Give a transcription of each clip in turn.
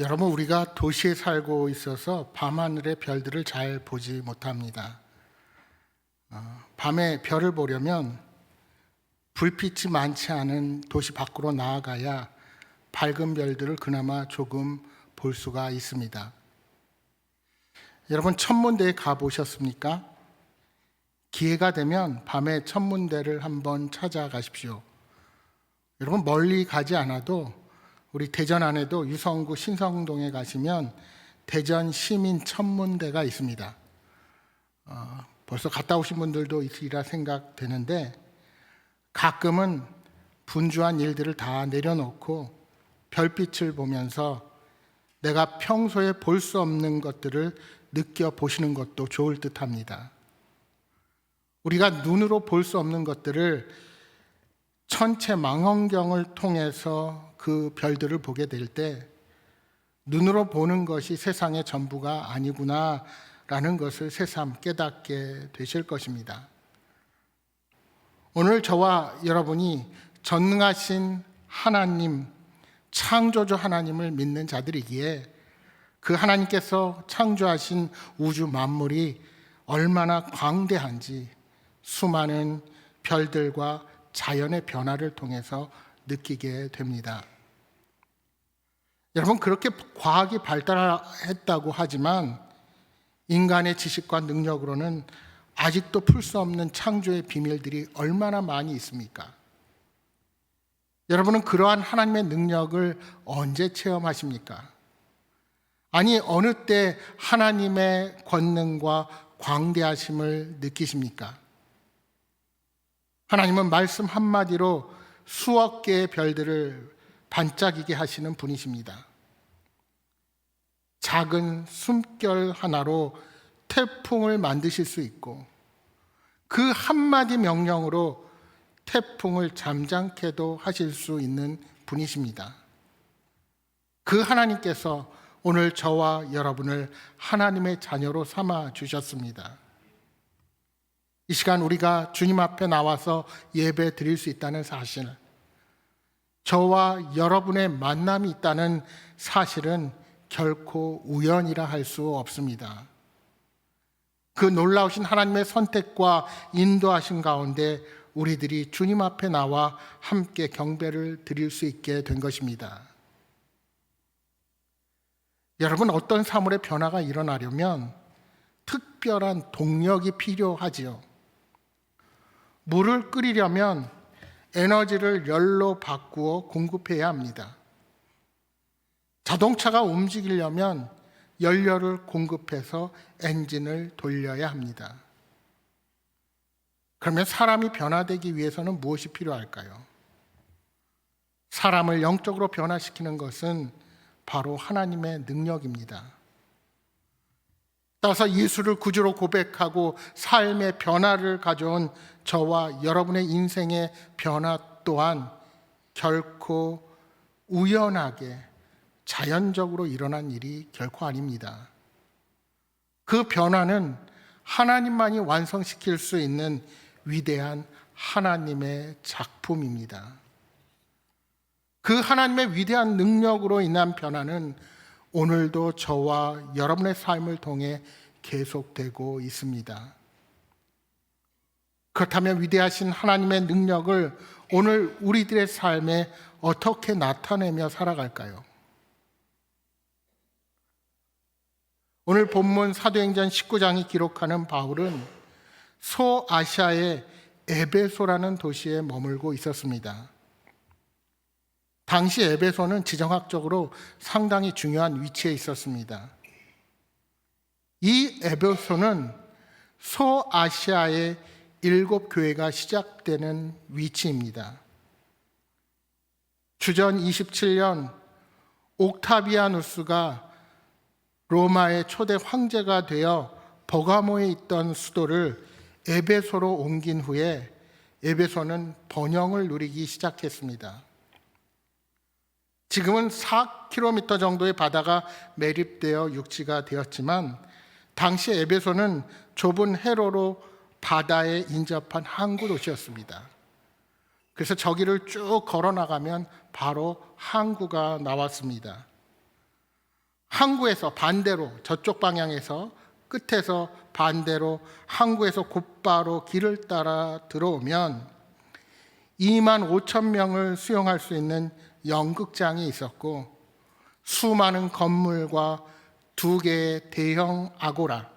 여러분, 우리가 도시에 살고 있어서 밤하늘의 별들을 잘 보지 못합니다. 밤에 별을 보려면 불빛이 많지 않은 도시 밖으로 나아가야 밝은 별들을 그나마 조금 볼 수가 있습니다. 여러분, 천문대에 가보셨습니까? 기회가 되면 밤에 천문대를 한번 찾아가십시오. 여러분, 멀리 가지 않아도 우리 대전 안에도 유성구 신성동에 가시면 대전 시민 천문대가 있습니다. 벌써 갔다 오신 분들도 있으리라 생각되는데, 가끔은 분주한 일들을 다 내려놓고 별빛을 보면서 내가 평소에 볼 수 없는 것들을 느껴보시는 것도 좋을 듯합니다. 우리가 눈으로 볼 수 없는 것들을 천체 망원경을 통해서 그 별들을 보게 될 때 눈으로 보는 것이 세상의 전부가 아니구나 라는 것을 새삼 깨닫게 되실 것입니다. 오늘 저와 여러분이 전능하신 하나님, 창조주 하나님을 믿는 자들이기에 그 하나님께서 창조하신 우주 만물이 얼마나 광대한지 수많은 별들과 자연의 변화를 통해서 느끼게 됩니다. 여러분, 그렇게 과학이 발달했다고 하지만 인간의 지식과 능력으로는 아직도 풀 수 없는 창조의 비밀들이 얼마나 많이 있습니까? 여러분은 그러한 하나님의 능력을 언제 체험하십니까? 아니, 어느 때 하나님의 권능과 광대하심을 느끼십니까? 하나님은 말씀 한마디로 수억 개의 별들을 반짝이게 하시는 분이십니다. 작은 숨결 하나로 태풍을 만드실 수 있고 그 한마디 명령으로 태풍을 잠잠케도 하실 수 있는 분이십니다. 그 하나님께서 오늘 저와 여러분을 하나님의 자녀로 삼아 주셨습니다. 이 시간 우리가 주님 앞에 나와서 예배 드릴 수 있다는 사실, 저와 여러분의 만남이 있다는 사실은 결코 우연이라 할 수 없습니다. 그 놀라우신 하나님의 선택과 인도하신 가운데 우리들이 주님 앞에 나와 함께 경배를 드릴 수 있게 된 것입니다. 여러분, 어떤 사물의 변화가 일어나려면 특별한 동력이 필요하지요. 물을 끓이려면 에너지를 열로 바꾸어 공급해야 합니다. 자동차가 움직이려면 연료를 공급해서 엔진을 돌려야 합니다. 그러면 사람이 변화되기 위해서는 무엇이 필요할까요? 사람을 영적으로 변화시키는 것은 바로 하나님의 능력입니다. 따라서 예수를 구주로 고백하고 삶의 변화를 가져온 저와 여러분의 인생의 변화 또한 결코 우연하게 자연적으로 일어난 일이 결코 아닙니다. 그 변화는 하나님만이 완성시킬 수 있는 위대한 하나님의 작품입니다. 그 하나님의 위대한 능력으로 인한 변화는 오늘도 저와 여러분의 삶을 통해 계속되고 있습니다. 그렇다면 위대하신 하나님의 능력을 오늘 우리들의 삶에 어떻게 나타내며 살아갈까요? 오늘 본문 사도행전 19장이 기록하는 바울은 소아시아의 에베소라는 도시에 머물고 있었습니다. 당시 에베소는 지정학적으로 상당히 중요한 위치에 있었습니다. 이 에베소는 소아시아의 7교회가 시작되는 위치입니다. 주전 27년 옥타비아누스가 로마의 초대 황제가 되어 버가모에 있던 수도를 에베소로 옮긴 후에 에베소는 번영을 누리기 시작했습니다. 지금은 4km 정도의 바다가 매립되어 육지가 되었지만 당시 에베소는 좁은 해로로 바다에 인접한 항구 도시였습니다. 그래서 저기를 쭉 걸어 나가면 바로 항구가 나왔습니다. 항구에서 반대로 저쪽 방향에서 끝에서 반대로 항구에서 곧바로 길을 따라 들어오면 2만 5천 명을 수용할 수 있는 연극장이 있었고 수많은 건물과 2개의 대형 아고라,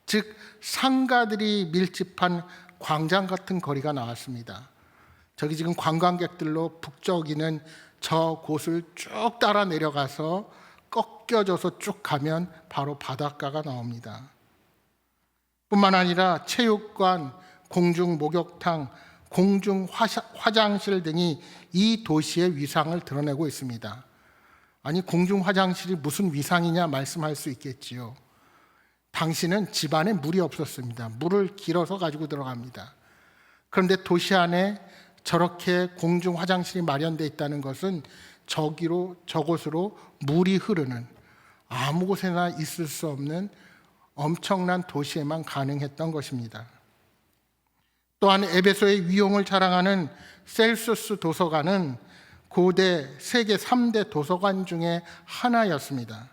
즉 상가들이 밀집한 광장 같은 거리가 나왔습니다. 저기 지금 관광객들로 북적이는 저 곳을 쭉 따라 내려가서 꺾여져서 쭉 가면 바로 바닷가가 나옵니다. 뿐만 아니라 체육관, 공중 목욕탕, 공중 화장실 등이 이 도시의 위상을 드러내고 있습니다. 아니, 공중 화장실이 무슨 위상이냐 말씀할 수 있겠지요. 당시는 집안에 물이 없었습니다. 물을 길어서 가지고 들어갑니다. 그런데 도시 안에 저렇게 공중 화장실이 마련되어 있다는 것은 저곳으로 물이 흐르는 아무 곳에나 있을 수 없는 엄청난 도시에만 가능했던 것입니다. 또한 에베소의 위용을 자랑하는 셀수스 도서관은 고대 세계 3대 도서관 중에 하나였습니다.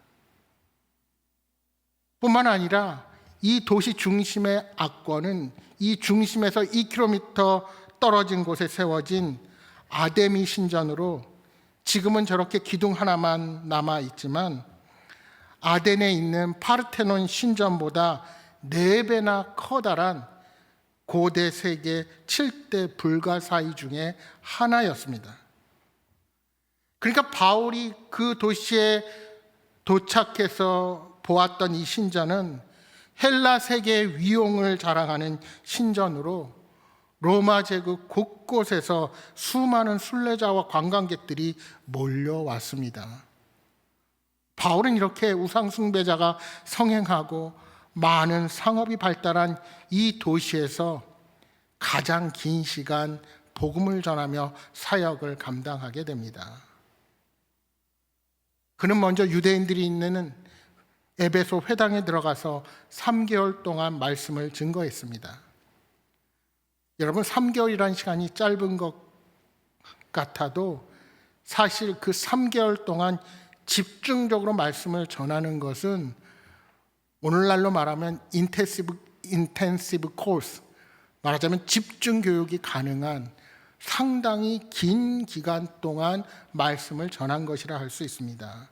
뿐만 아니라 이 도시 중심의 악권은 이 중심에서 2km 떨어진 곳에 세워진 아데미 신전으로 지금은 저렇게 기둥 하나만 남아있지만 아덴에 있는 파르테논 신전보다 4배나 커다란 고대 세계 7대 불가사의 중에 하나였습니다. 그러니까 바울이 그 도시에 도착해서 보았던 이 신전은 헬라 세계의 위용을 자랑하는 신전으로 로마 제국 곳곳에서 수많은 순례자와 관광객들이 몰려왔습니다. 바울은 이렇게 우상숭배자가 성행하고 많은 상업이 발달한 이 도시에서 가장 긴 시간 복음을 전하며 사역을 감당하게 됩니다. 그는 먼저 유대인들이 있는 에베소 회당에 들어가서 3개월 동안 말씀을 증거했습니다. 여러분, 3개월이라는 시간이 짧은 것 같아도 사실 그 3개월 동안 집중적으로 말씀을 전하는 것은 오늘날로 말하면 인텐시브 코스, 말하자면 집중 교육이 가능한 상당히 긴 기간 동안 말씀을 전한 것이라 할 수 있습니다.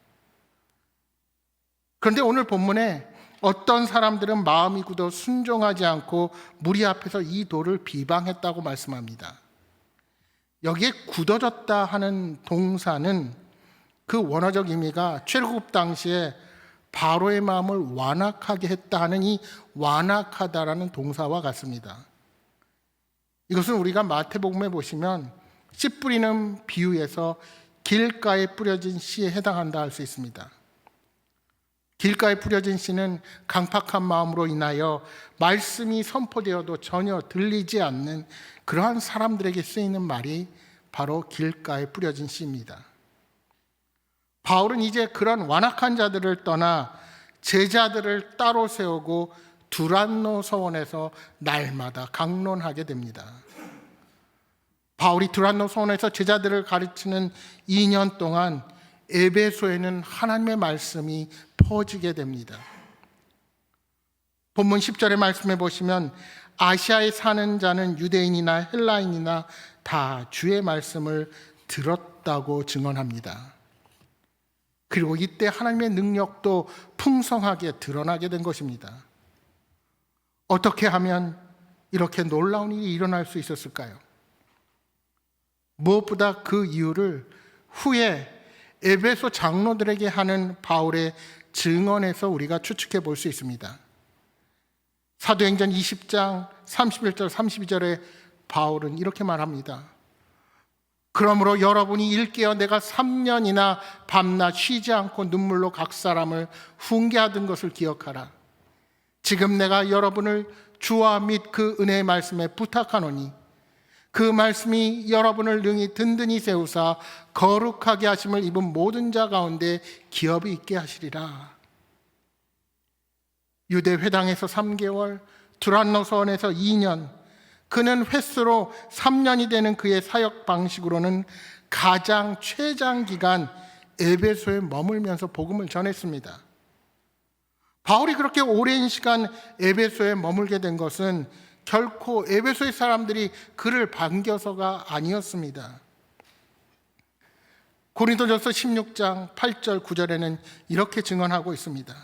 그런데 오늘 본문에 어떤 사람들은 마음이 굳어 순종하지 않고 무리 앞에서 이 도를 비방했다고 말씀합니다. 여기에 굳어졌다 하는 동사는 그 원어적 의미가 출애굽 당시에 바로의 마음을 완악하게 했다 하는 이 완악하다라는 동사와 같습니다. 이것은 우리가 마태복음에 보시면 씨 뿌리는 비유에서 길가에 뿌려진 씨에 해당한다 할 수 있습니다. 길가에 뿌려진 씨는 강팍한 마음으로 인하여 말씀이 선포되어도 전혀 들리지 않는 그러한 사람들에게 쓰이는 말이 바로 길가에 뿌려진 씨입니다. 바울은 이제 그런 완악한 자들을 떠나 제자들을 따로 세우고 두란노 서원에서 날마다 강론하게 됩니다. 바울이 두란노 서원에서 제자들을 가르치는 2년 동안 에베소에는 하나님의 말씀이 퍼지게 됩니다. 본문 10절의 말씀에 보시면 아시아에 사는 자는 유대인이나 헬라인이나 다 주의 말씀을 들었다고 증언합니다. 그리고 이때 하나님의 능력도 풍성하게 드러나게 된 것입니다. 어떻게 하면 이렇게 놀라운 일이 일어날 수 있었을까요? 무엇보다 그 이유를 후에 에베소 장로들에게 하는 바울의 증언에서 우리가 추측해 볼 수 있습니다. 사도행전 20장 31절 32절에 바울은 이렇게 말합니다. 그러므로 여러분이 일깨어 내가 3년이나 밤낮 쉬지 않고 눈물로 각 사람을 훈계하던 것을 기억하라. 지금 내가 여러분을 주와 및 그 은혜의 말씀에 부탁하노니 그 말씀이 여러분을 능히 든든히 세우사 거룩하게 하심을 입은 모든 자 가운데 기업이 있게 하시리라. 유대 회당에서 3개월, 두란노 서원에서 2년, 그는 횟수로 3년이 되는 그의 사역 방식으로는 가장 최장 기간 에베소에 머물면서 복음을 전했습니다. 바울이 그렇게 오랜 시간 에베소에 머물게 된 것은 결코 에베소의 사람들이 그를 반겨서가 아니었습니다. 고린도전서 16장 8절 9절에는 이렇게 증언하고 있습니다.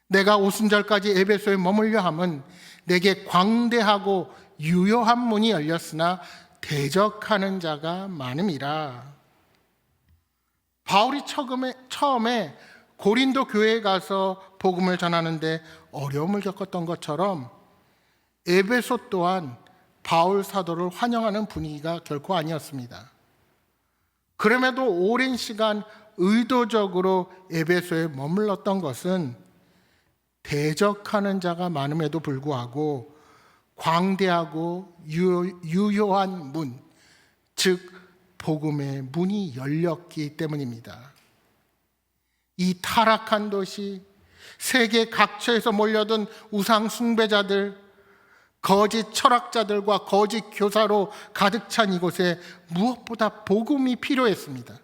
내가 오순절까지 에베소에 머물려 함은 내게 광대하고 유효한 문이 열렸으나 대적하는 자가 많음이라. 바울이 처음에 고린도 교회에 가서 복음을 전하는데 어려움을 겪었던 것처럼 에베소 또한 바울 사도를 환영하는 분위기가 결코 아니었습니다. 그럼에도 오랜 시간 의도적으로 에베소에 머물렀던 것은 대적하는 자가 많음에도 불구하고 광대하고 유효한 문, 즉 복음의 문이 열렸기 때문입니다. 이 타락한 도시, 세계 각처에서 몰려든 우상 숭배자들, 거짓 철학자들과 거짓 교사로 가득 찬 이곳에 무엇보다 복음이 필요했습니다.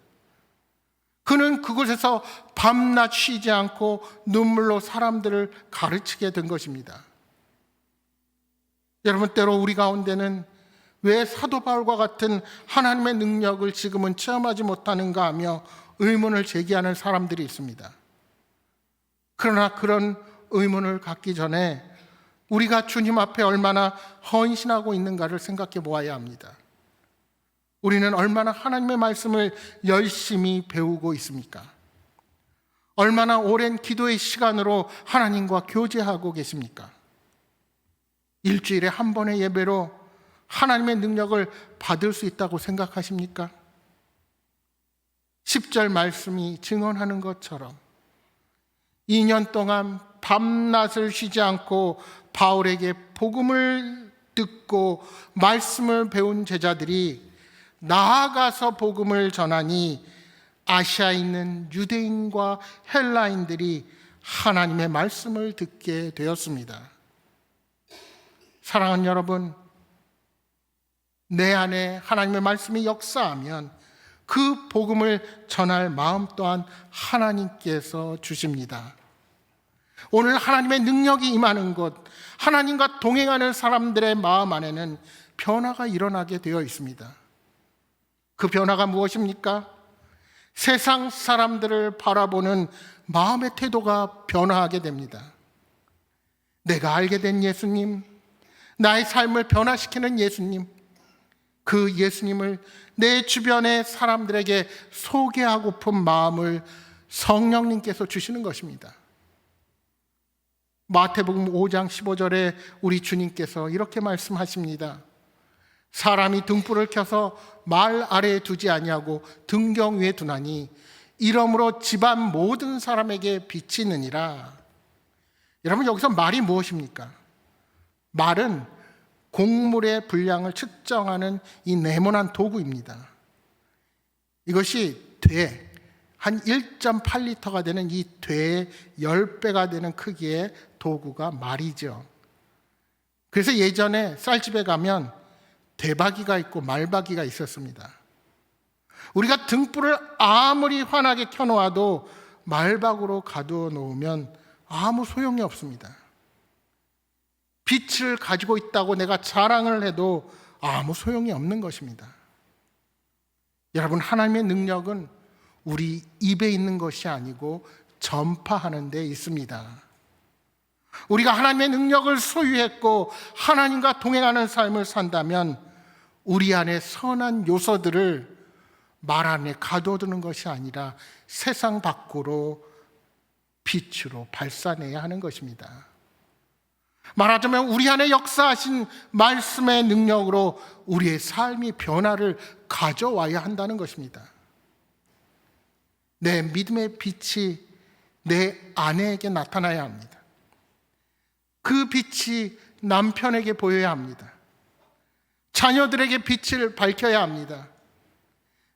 그는 그곳에서 밤낮 쉬지 않고 눈물로 사람들을 가르치게 된 것입니다. 여러분, 때로 우리 가운데는 왜 사도 바울과 같은 하나님의 능력을 지금은 체험하지 못하는가 하며 의문을 제기하는 사람들이 있습니다. 그러나 그런 의문을 갖기 전에 우리가 주님 앞에 얼마나 헌신하고 있는가를 생각해 보아야 합니다. 우리는 얼마나 하나님의 말씀을 열심히 배우고 있습니까? 얼마나 오랜 기도의 시간으로 하나님과 교제하고 계십니까? 일주일에 한 번의 예배로 하나님의 능력을 받을 수 있다고 생각하십니까? 10절 말씀이 증언하는 것처럼 2년 동안 밤낮을 쉬지 않고 바울에게 복음을 듣고 말씀을 배운 제자들이 나아가서 복음을 전하니 아시아에 있는 유대인과 헬라인들이 하나님의 말씀을 듣게 되었습니다. 사랑하는 여러분, 내 안에 하나님의 말씀이 역사하면 그 복음을 전할 마음 또한 하나님께서 주십니다. 오늘 하나님의 능력이 임하는 곳, 하나님과 동행하는 사람들의 마음 안에는 변화가 일어나게 되어 있습니다. 그 변화가 무엇입니까? 세상 사람들을 바라보는 마음의 태도가 변화하게 됩니다. 내가 알게 된 예수님, 나의 삶을 변화시키는 예수님, 그 예수님을 내 주변의 사람들에게 소개하고픈 마음을 성령님께서 주시는 것입니다. 마태복음 5장 15절에 우리 주님께서 이렇게 말씀하십니다. 사람이 등불을 켜서 말 아래에 두지 아니하고 등경 위에 두나니 이러므로 집안 모든 사람에게 비치느니라. 여러분, 여기서 말이 무엇입니까? 말은 곡물의 분량을 측정하는 이 네모난 도구입니다. 이것이 한 1.8리터가 되는 이 되의 10배가 되는 크기의 도구가 말이죠. 그래서 예전에 쌀집에 가면 대박이가 있고 말박이가 있었습니다. 우리가 등불을 아무리 환하게 켜놓아도 말박으로 가두어 놓으면 아무 소용이 없습니다. 빛을 가지고 있다고 내가 자랑을 해도 아무 소용이 없는 것입니다. 여러분, 하나님의 능력은 우리 입에 있는 것이 아니고 전파하는 데 있습니다. 우리가 하나님의 능력을 소유했고 하나님과 동행하는 삶을 산다면 우리 안에 선한 요소들을 말 안에 가둬두는 것이 아니라 세상 밖으로 빛으로 발산해야 하는 것입니다. 말하자면 우리 안에 역사하신 말씀의 능력으로 우리의 삶이 변화를 가져와야 한다는 것입니다. 내 믿음의 빛이 내 아내에게 나타나야 합니다. 그 빛이 남편에게 보여야 합니다. 자녀들에게 빛을 밝혀야 합니다.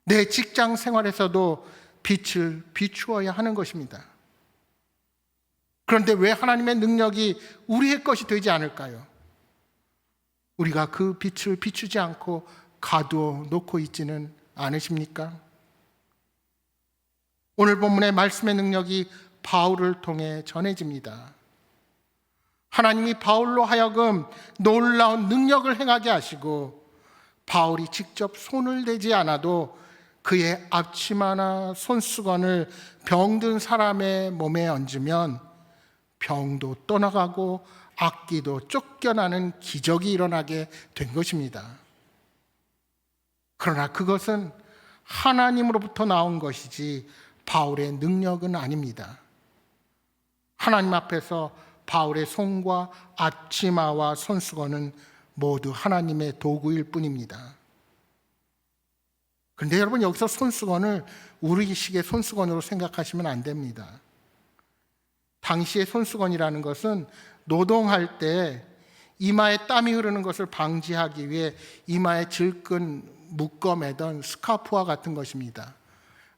내 직장 생활에서도 빛을 비추어야 하는 것입니다. 그런데 왜 하나님의 능력이 우리의 것이 되지 않을까요? 우리가 그 빛을 비추지 않고 가두어 놓고 있지는 않으십니까? 오늘 본문의 말씀의 능력이 바울을 통해 전해집니다. 하나님이 바울로 하여금 놀라운 능력을 행하게 하시고 바울이 직접 손을 대지 않아도 그의 앞치마나 손수건을 병든 사람의 몸에 얹으면 병도 떠나가고 악기도 쫓겨나는 기적이 일어나게 된 것입니다. 그러나 그것은 하나님으로부터 나온 것이지 바울의 능력은 아닙니다. 하나님 앞에서 바울의 손과 앞치마와 손수건은 모두 하나님의 도구일 뿐입니다. 그런데 여러분, 여기서 손수건을 우리식의 손수건으로 생각하시면 안 됩니다. 당시의 손수건이라는 것은 노동할 때 이마에 땀이 흐르는 것을 방지하기 위해 이마에 질끈 묶어매던 스카프와 같은 것입니다.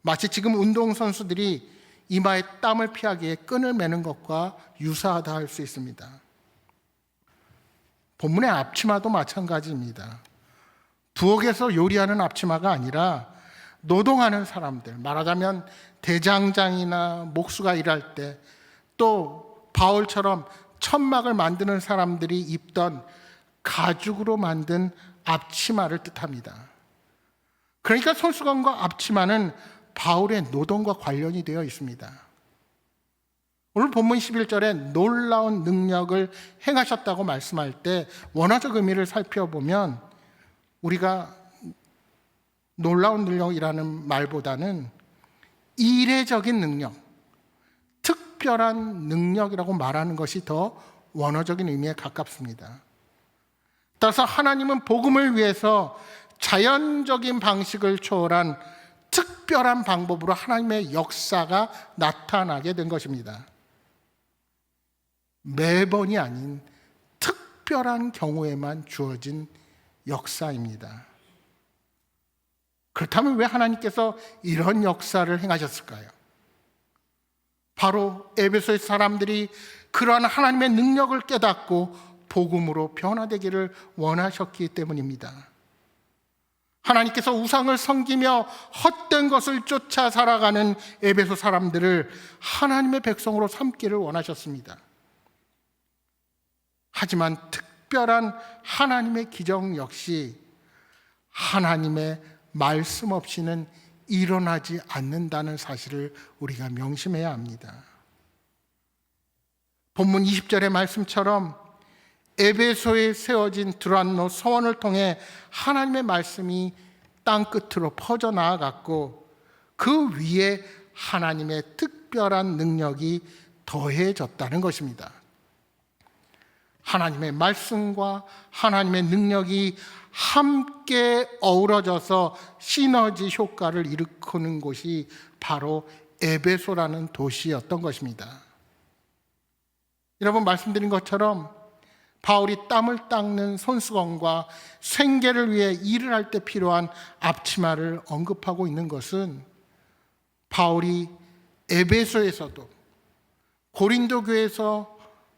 마치 지금 운동선수들이 이마에 땀을 피하기 위해 끈을 매는 것과 유사하다 할 수 있습니다. 본문의 앞치마도 마찬가지입니다. 부엌에서 요리하는 앞치마가 아니라 노동하는 사람들, 말하자면 대장장이나 목수가 일할 때, 또 바울처럼 천막을 만드는 사람들이 입던 가죽으로 만든 앞치마를 뜻합니다. 그러니까 손수건과 앞치마는 바울의 노동과 관련이 되어 있습니다. 오늘 본문 11절에 놀라운 능력을 행하셨다고 말씀할 때 원어적 의미를 살펴보면 우리가 놀라운 능력이라는 말보다는 이례적인 능력, 특별한 능력이라고 말하는 것이 더 원어적인 의미에 가깝습니다. 따라서 하나님은 복음을 위해서 자연적인 방식을 초월한 특별한 방법으로 하나님의 역사가 나타나게 된 것입니다. 매번이 아닌 특별한 경우에만 주어진 역사입니다. 그렇다면 왜 하나님께서 이런 역사를 행하셨을까요? 바로 에베소의 사람들이 그러한 하나님의 능력을 깨닫고 복음으로 변화되기를 원하셨기 때문입니다. 하나님께서 우상을 섬기며 헛된 것을 쫓아 살아가는 에베소 사람들을 하나님의 백성으로 삼기를 원하셨습니다. 하지만 특별한 하나님의 기적 역시 하나님의 말씀 없이는 일어나지 않는다는 사실을 우리가 명심해야 합니다. 본문 20절의 말씀처럼 에베소에 세워진 드란노 서원을 통해 하나님의 말씀이 땅끝으로 퍼져나아갔고 그 위에 하나님의 특별한 능력이 더해졌다는 것입니다. 하나님의 말씀과 하나님의 능력이 함께 어우러져서 시너지 효과를 일으키는 곳이 바로 에베소라는 도시였던 것입니다. 여러분, 말씀드린 것처럼 바울이 땀을 닦는 손수건과 생계를 위해 일을 할 때 필요한 앞치마를 언급하고 있는 것은 바울이 에베소에서도 고린도 교회에서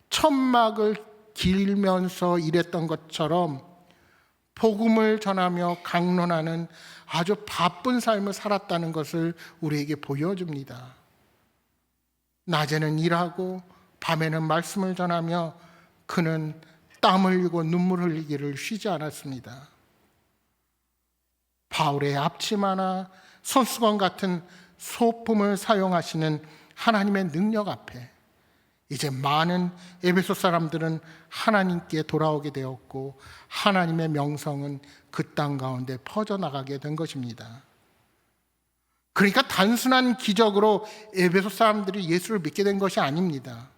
천막을 길면서 일했던 것처럼 복음을 전하며 강론하는 아주 바쁜 삶을 살았다는 것을 우리에게 보여줍니다. 낮에는 일하고 밤에는 말씀을 전하며 그는 땀 흘리고 눈물 흘리기를 쉬지 않았습니다. 바울의 앞치마나 손수건 같은 소품을 사용하시는 하나님의 능력 앞에 이제 많은 에베소 사람들은 하나님께 돌아오게 되었고 하나님의 명성은 그 땅 가운데 퍼져나가게 된 것입니다. 그러니까 단순한 기적으로 에베소 사람들이 예수를 믿게 된 것이 아닙니다.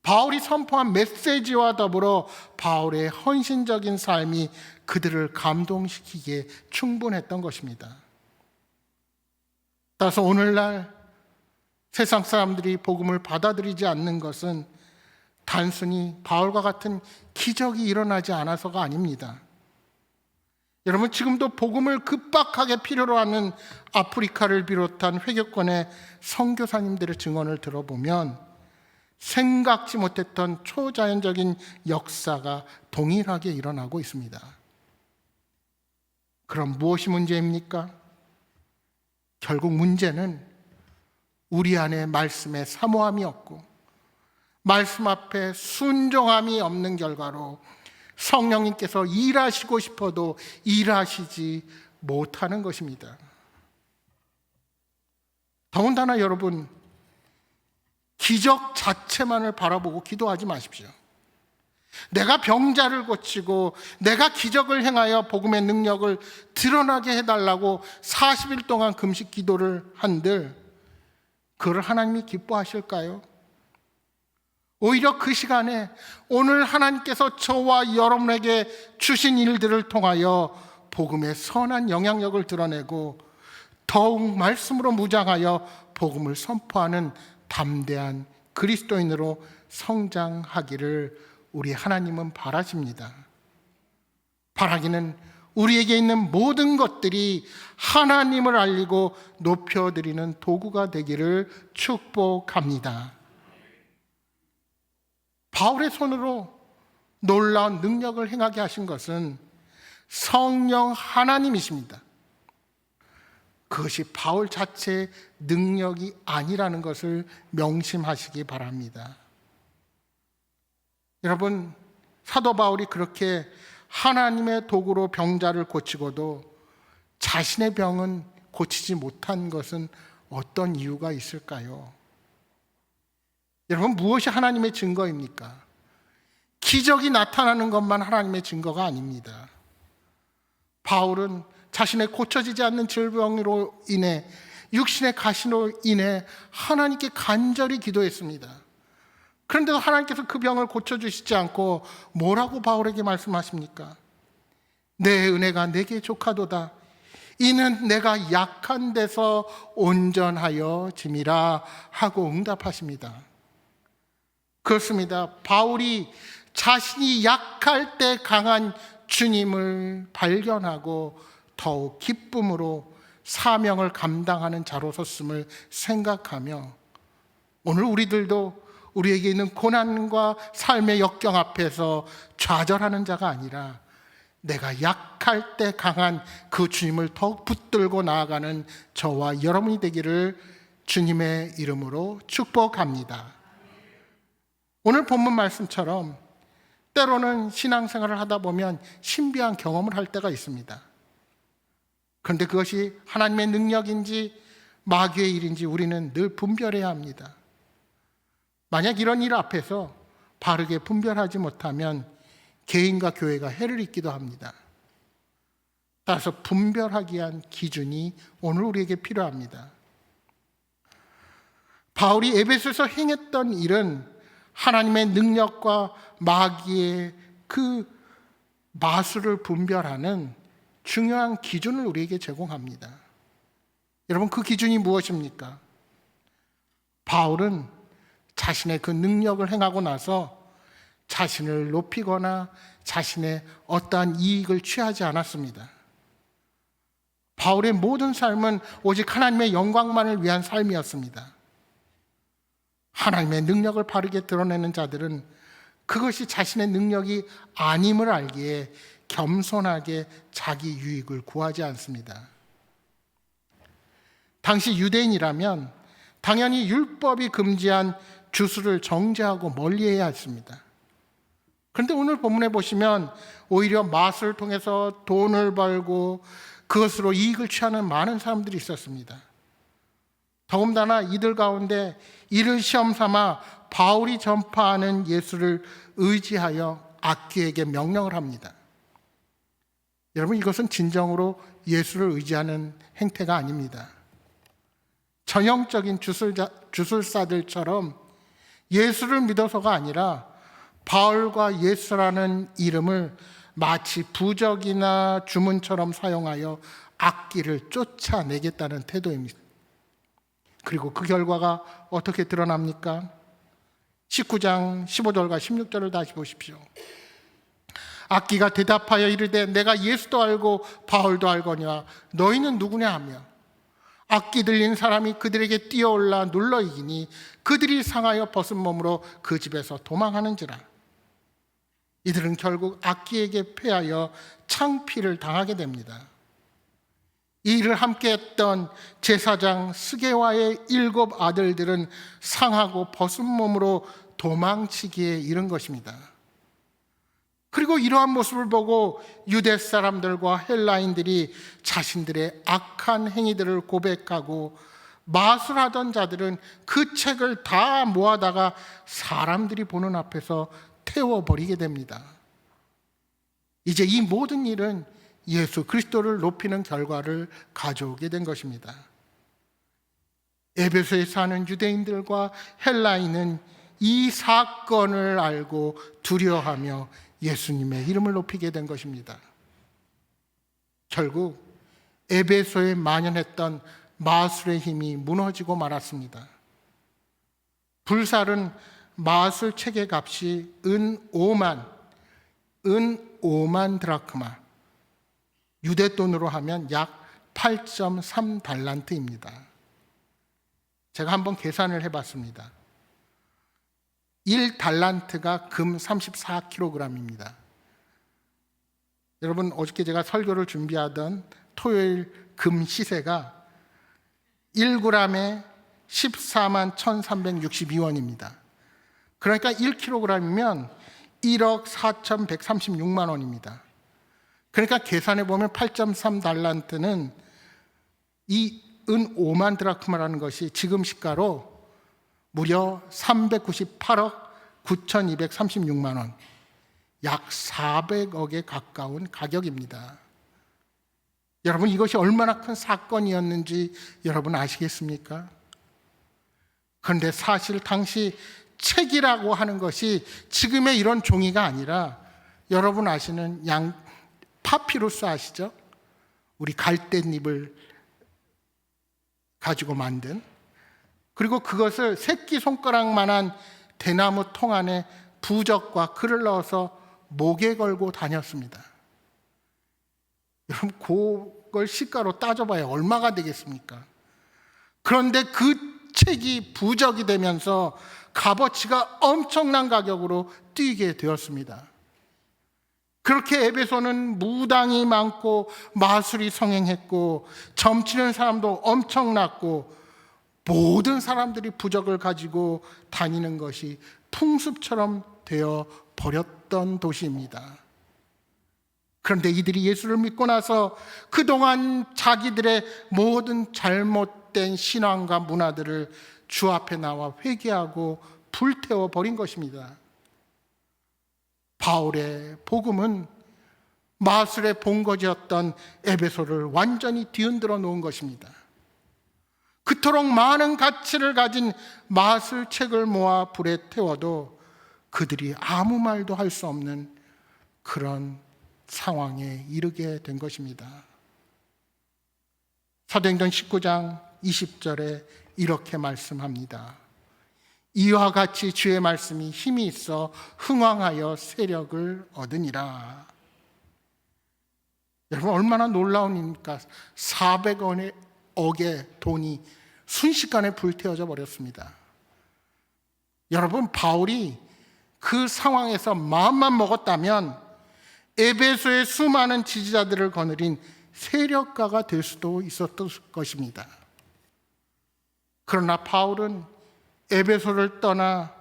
바울이 선포한 메시지와 더불어 바울의 헌신적인 삶이 그들을 감동시키기에 충분했던 것입니다. 따라서 오늘날 세상 사람들이 복음을 받아들이지 않는 것은 단순히 바울과 같은 기적이 일어나지 않아서가 아닙니다. 여러분, 지금도 복음을 급박하게 필요로 하는 아프리카를 비롯한 회교권의 선교사님들의 증언을 들어보면 생각지 못했던 초자연적인 역사가 동일하게 일어나고 있습니다. 그럼 무엇이 문제입니까? 결국 문제는 우리 안에 말씀에 사모함이 없고 말씀 앞에 순종함이 없는 결과로 성령님께서 일하시고 싶어도 일하시지 못하는 것입니다. 더군다나 여러분, 기적 자체만을 바라보고 기도하지 마십시오. 내가 병자를 고치고 내가 기적을 행하여 복음의 능력을 드러나게 해달라고 40일 동안 금식 기도를 한들 그걸 하나님이 기뻐하실까요? 오히려 그 시간에 오늘 하나님께서 저와 여러분에게 주신 일들을 통하여 복음의 선한 영향력을 드러내고 더욱 말씀으로 무장하여 복음을 선포하는 담대한 그리스도인으로 성장하기를 우리 하나님은 바라십니다. 바라기는 우리에게 있는 모든 것들이 하나님을 알리고 높여드리는 도구가 되기를 축복합니다. 바울의 손으로 놀라운 능력을 행하게 하신 것은 성령 하나님이십니다. 그것이 바울 자체의 능력이 아니라는 것을 명심하시기 바랍니다. 여러분, 사도 바울이 그렇게 하나님의 도구로 병자를 고치고도 자신의 병은 고치지 못한 것은 어떤 이유가 있을까요? 여러분, 무엇이 하나님의 증거입니까? 기적이 나타나는 것만 하나님의 증거가 아닙니다. 바울은 자신의 고쳐지지 않는 질병으로 인해, 육신의 가시로 인해 하나님께 간절히 기도했습니다. 그런데도 하나님께서 그 병을 고쳐주시지 않고 뭐라고 바울에게 말씀하십니까? 내 은혜가 내게 족하도다. 이는 내가 약한 데서 온전하여 짐이라 하고 응답하십니다. 그렇습니다. 바울이 자신이 약할 때 강한 주님을 발견하고 더욱 기쁨으로 사명을 감당하는 자로 섰음을 생각하며 오늘 우리들도 우리에게 있는 고난과 삶의 역경 앞에서 좌절하는 자가 아니라 내가 약할 때 강한 그 주님을 더욱 붙들고 나아가는 저와 여러분이 되기를 주님의 이름으로 축복합니다. 오늘 본문 말씀처럼 때로는 신앙생활을 하다 보면 신비한 경험을 할 때가 있습니다. 그런데 그것이 하나님의 능력인지 마귀의 일인지 우리는 늘 분별해야 합니다. 만약 이런 일 앞에서 바르게 분별하지 못하면 개인과 교회가 해를 입기도 합니다. 따라서 분별하기 위한 기준이 오늘 우리에게 필요합니다. 바울이 에베소에서 행했던 일은 하나님의 능력과 마귀의 그 마술을 분별하는 중요한 기준을 우리에게 제공합니다. 여러분, 그 기준이 무엇입니까? 바울은 자신의 그 능력을 행하고 나서 자신을 높이거나 자신의 어떠한 이익을 취하지 않았습니다. 바울의 모든 삶은 오직 하나님의 영광만을 위한 삶이었습니다. 하나님의 능력을 바르게 드러내는 자들은 그것이 자신의 능력이 아님을 알기에 겸손하게 자기 유익을 구하지 않습니다. 당시 유대인이라면 당연히 율법이 금지한 주술을 정죄하고 멀리해야 했습니다. 그런데 오늘 본문에 보시면 오히려 마술을 통해서 돈을 벌고 그것으로 이익을 취하는 많은 사람들이 있었습니다. 더군다나 이들 가운데 이를 시험 삼아 바울이 전파하는 예수를 의지하여 악귀에게 명령을 합니다. 여러분, 이것은 진정으로 예수를 의지하는 행태가 아닙니다. 전형적인 주술사들처럼 예수를 믿어서가 아니라 바울과 예수라는 이름을 마치 부적이나 주문처럼 사용하여 악귀를 쫓아내겠다는 태도입니다. 그리고 그 결과가 어떻게 드러납니까? 19장 15절과 16절을 다시 보십시오. 악귀가 대답하여 이르되 내가 예수도 알고 바울도 알거니와 너희는 누구냐 하며 악기 들린 사람이 그들에게 뛰어올라 눌러 이기니 그들이 상하여 벗은 몸으로 그 집에서 도망하는지라. 이들은 결국 악기에게 패하여 창피를 당하게 됩니다. 이 일을 함께했던 제사장 스게와의 7 아들들은 상하고 벗은 몸으로 도망치기에 이른 것입니다. 그리고 이러한 모습을 보고 유대 사람들과 헬라인들이 자신들의 악한 행위들을 고백하고 마술하던 자들은 그 책을 다 모아다가 사람들이 보는 앞에서 태워버리게 됩니다. 이제 이 모든 일은 예수 그리스도를 높이는 결과를 가져오게 된 것입니다. 에베소에 사는 유대인들과 헬라인은 이 사건을 알고 두려워하며 예수님의 이름을 높이게 된 것입니다. 결국 에베소에 만연했던 마술의 힘이 무너지고 말았습니다. 불살은 마술 책의 값이 은 5만 드라크마, 유대 돈으로 하면 약 8.3달란트입니다. 제가 한번 계산을 해봤습니다. 1달란트가 금 34kg입니다. 여러분, 어저께 제가 설교를 준비하던 토요일 금 시세가 1g에 14만 1362원입니다. 그러니까 1kg이면 1억 4,136만 원입니다. 그러니까 계산해 보면 8.3달란트는 이 은 5만 드라크마라는 것이 지금 시가로 무려 398억 9,236만 원, 약 400억에 가까운 가격입니다. 여러분, 이것이 얼마나 큰 사건이었는지 여러분 아시겠습니까? 그런데 사실 당시 책이라고 하는 것이 지금의 이런 종이가 아니라 여러분 아시는 파피루스 아시죠? 우리 갈대잎을 가지고 만든, 그리고 그것을 새끼손가락만한 대나무 통 안에 부적과 글을 넣어서 목에 걸고 다녔습니다. 여러분, 그걸 시가로 따져봐야 얼마가 되겠습니까? 그런데 그 책이 부적이 되면서 값어치가 엄청난 가격으로 뛰게 되었습니다. 그렇게 에베소는 무당이 많고 마술이 성행했고 점치는 사람도 엄청났고 모든 사람들이 부적을 가지고 다니는 것이 풍습처럼 되어 버렸던 도시입니다. 그런데 이들이 예수를 믿고 나서 그동안 자기들의 모든 잘못된 신앙과 문화들을 주 앞에 나와 회개하고 불태워 버린 것입니다. 바울의 복음은 마술의 본거지였던 에베소를 완전히 뒤흔들어 놓은 것입니다. 그토록 많은 가치를 가진 마술책을 모아 불에 태워도 그들이 아무 말도 할 수 없는 그런 상황에 이르게 된 것입니다. 사도행전 19장 20절에 이렇게 말씀합니다. 이와 같이 주의 말씀이 힘이 있어 흥왕하여 세력을 얻으니라. 여러분, 얼마나 놀라운 일입니까? 400억의 돈이 순식간에 불태워져 버렸습니다. 여러분, 바울이 그 상황에서 마음만 먹었다면 에베소의 수많은 지지자들을 거느린 세력가가 될 수도 있었을 것입니다. 그러나 바울은 에베소를 떠나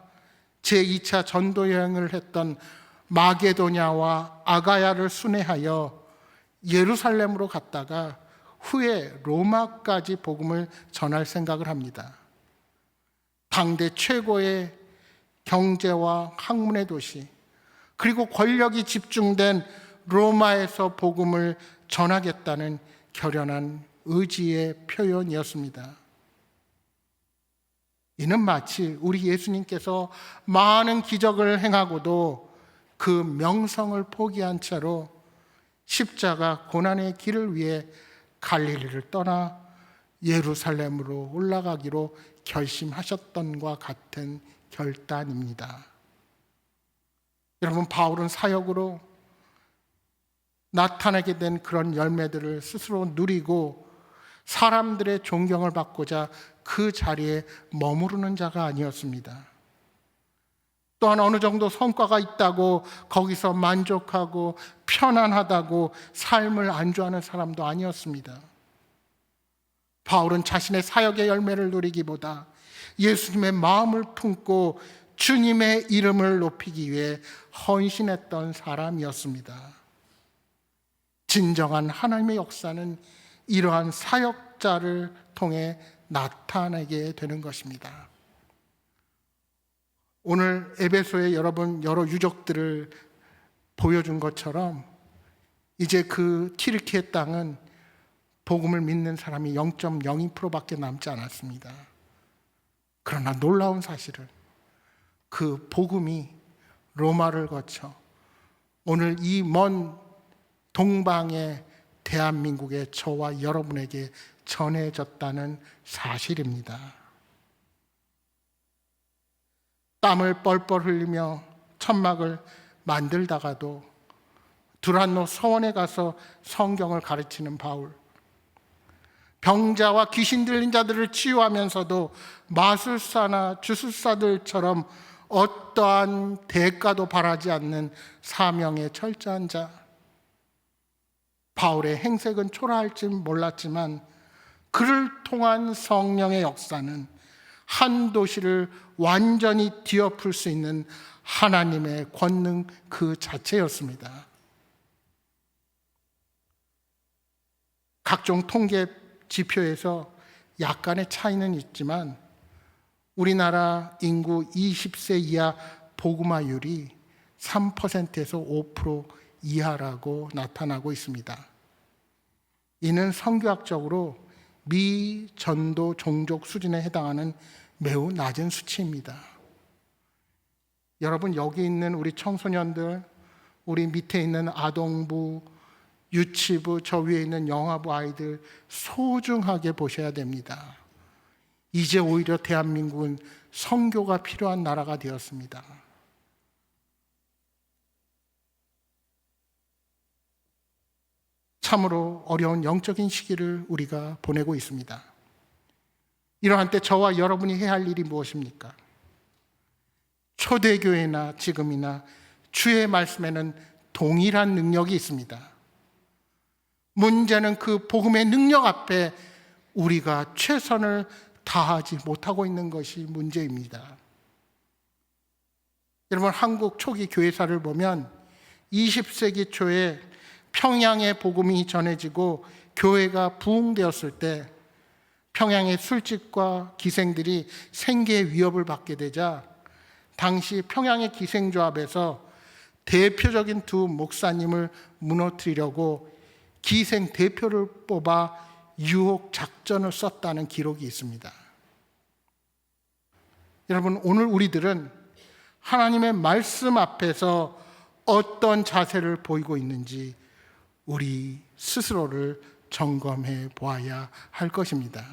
제2차 전도 여행을 했던 마게도냐와 아가야를 순회하여 예루살렘으로 갔다가 후에 로마까지 복음을 전할 생각을 합니다. 당대 최고의 경제와 학문의 도시, 그리고 권력이 집중된 로마에서 복음을 전하겠다는 결연한 의지의 표현이었습니다. 이는 마치 우리 예수님께서 많은 기적을 행하고도 그 명성을 포기한 채로 십자가 고난의 길을 위해 갈릴리를 떠나 예루살렘으로 올라가기로 결심하셨던과 같은 결단입니다. 여러분, 바울은 사역으로 나타나게 된 그런 열매들을 스스로 누리고 사람들의 존경을 받고자 그 자리에 머무르는 자가 아니었습니다. 또한 어느 정도 성과가 있다고 거기서 만족하고 편안하다고 삶을 안주하는 사람도 아니었습니다. 바울은 자신의 사역의 열매를 누리기보다 예수님의 마음을 품고 주님의 이름을 높이기 위해 헌신했던 사람이었습니다. 진정한 하나님의 역사는 이러한 사역자를 통해 나타나게 되는 것입니다. 오늘 에베소에 여러분 여러 유적들을 보여준 것처럼 이제 그 튀르키예 땅은 복음을 믿는 사람이 0.02%밖에 남지 않았습니다. 그러나 놀라운 사실은 그 복음이 로마를 거쳐 오늘 이 먼 동방의 대한민국의 저와 여러분에게 전해졌다는 사실입니다. 땀을 뻘뻘 흘리며 천막을 만들다가도 두란노 서원에 가서 성경을 가르치는 바울, 병자와 귀신 들린 자들을 치유하면서도 마술사나 주술사들처럼 어떠한 대가도 바라지 않는 사명에 철저한 자, 바울의 행색은 초라할지 몰랐지만 그를 통한 성령의 역사는 한 도시를 완전히 뒤엎을 수 있는 하나님의 권능 그 자체였습니다. 각종 통계 지표에서 약간의 차이는 있지만 우리나라 인구 20세 이하 복음화율이 3%에서 5% 이하라고 나타나고 있습니다. 이는 성교학적으로 미전도 종족 수준에 해당하는 매우 낮은 수치입니다. 여러분, 여기 있는 우리 청소년들, 우리 밑에 있는 아동부, 유치부, 저 위에 있는 영아부 아이들 소중하게 보셔야 됩니다. 이제 오히려 대한민국은 선교가 필요한 나라가 되었습니다. 참으로 어려운 영적인 시기를 우리가 보내고 있습니다. 이러한 때 저와 여러분이 해야 할 일이 무엇입니까? 초대교회나 지금이나 주의 말씀에는 동일한 능력이 있습니다. 문제는 그 복음의 능력 앞에 우리가 최선을 다하지 못하고 있는 것이 문제입니다. 여러분, 한국 초기 교회사를 보면 20세기 초에 평양의 복음이 전해지고 교회가 부흥되었을 때 평양의 술집과 기생들이 생계의 위협을 받게 되자 당시 평양의 기생조합에서 대표적인 두 목사님을 무너뜨리려고 기생 대표를 뽑아 유혹 작전을 썼다는 기록이 있습니다. 여러분, 오늘 우리들은 하나님의 말씀 앞에서 어떤 자세를 보이고 있는지 우리 스스로를 점검해 보아야 할 것입니다.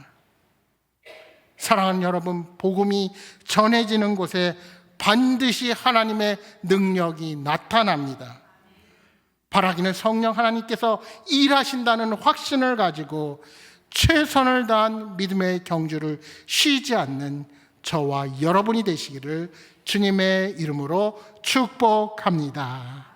사랑하는 여러분, 복음이 전해지는 곳에 반드시 하나님의 능력이 나타납니다. 바라기는 성령 하나님께서 일하신다는 확신을 가지고 최선을 다한 믿음의 경주를 쉬지 않는 저와 여러분이 되시기를 주님의 이름으로 축복합니다.